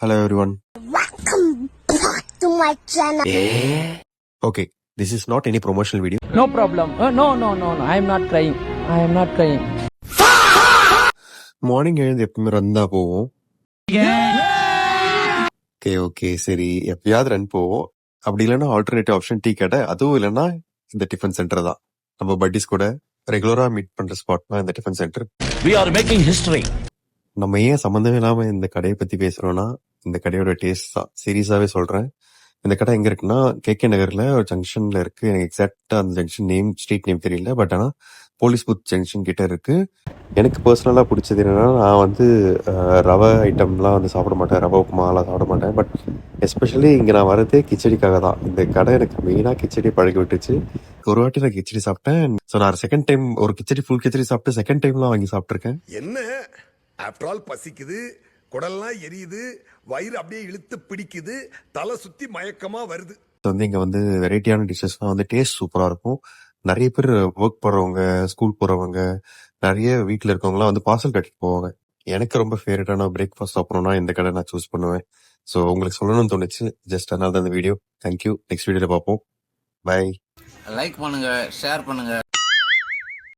Hello everyone. Welcome back to my channel. Okay, this is not any promotional video. No problem. No. I am not crying. I am not crying. Morning எழுந்து எப்பவுமே run தான் போவோம். Okay சரி, எப்பயாவது run போவோம். அப்படி இல்லைன்னா alternative option tea கடை, அதுவும் இல்லைன்னா இந்த டிஃபன் சென்டர் தான். நம்ம பட்டிஸ் கூட ரெகுலரா மீட் பண்ற ஸ்பாட்னா இந்த tiffin centre. We are making history. நம்ம ஏன் சம்மந்தமே இல்லாம இந்த கடையை பத்தி பேசுறோம்னா, இந்த கடையோட டேஸ்ட் தான். சீரியஸாவே சொல்றேன். இந்த கடை எங்க இருக்குன்னா கேகே நகர்ல ஒரு ஜங்ஷன்ல இருக்கு. எனக்கு எக்ஸாக்டா அந்த ஜங்ஷன் நேம், ஸ்ட்ரீட் நேம் தெரியல. பட் ஆனா போலீஸ் பூத் ஜங்ஷன் கிட்ட இருக்கு. எனக்கு பர்சனலா பிடிச்சது என்னன்னா, நான் ரவை ஐட்டம்லாம் சாப்பிட மாட்டேன். ரவை உப்புமாலாம் சாப்பிட மாட்டேன். பட் எஸ்பெஷலி இங்க நான் வரதே கிச்சடிக்காக தான். இந்த கடை எனக்கு மெயினா கிச்சடி பழகி விட்டுச்சு. ஒரு வாட்டி நான் கிச்சடி சாப்பிட்டேன். ஸோ நான் செகண்ட் டைம் ஒரு கிச்சடி ஃபுல் கிச்சடி சாப்பிட்டு செகண்ட் டைம்லாம் வாங்கி சாப்பிட்டுருக்கேன். என்ன ஆஃப்டர் ஆல் பசிக்குது, குடல்லாம் எரியுது, வயிறு அப்படியே இழுத்து பிடிக்குது, தலை சுத்தி மயக்கமா வருது. இங்க வெரைட்டியான டிஷ்ஷஸ்லாம் டேஸ்ட் சூப்பரா இருக்கும். நிறைய பேர் ஒர்க் போறவங்க, ஸ்கூல் போறவங்க, நிறைய வீட்டுல இருக்கவங்கலாம் பார்சல் கட்டிட்டு போவாங்க. எனக்கு ரொம்ப ஃபேவரட்டான பிரேக்ஃபாஸ்ட் சாப்பிடணும்னா இந்த கடை நான் சூஸ் பண்ணுவேன். ஸோ உங்களுக்கு சொல்லணும்னு தோணுச்சு. ஜஸ்ட் அதனால தான் இந்த வீடியோ. தேங்க்யூ. நெக்ஸ்ட் வீடியோல பார்ப்போம். பை. லைக் பண்ணுங்க, ஷேர் பண்ணுங்க.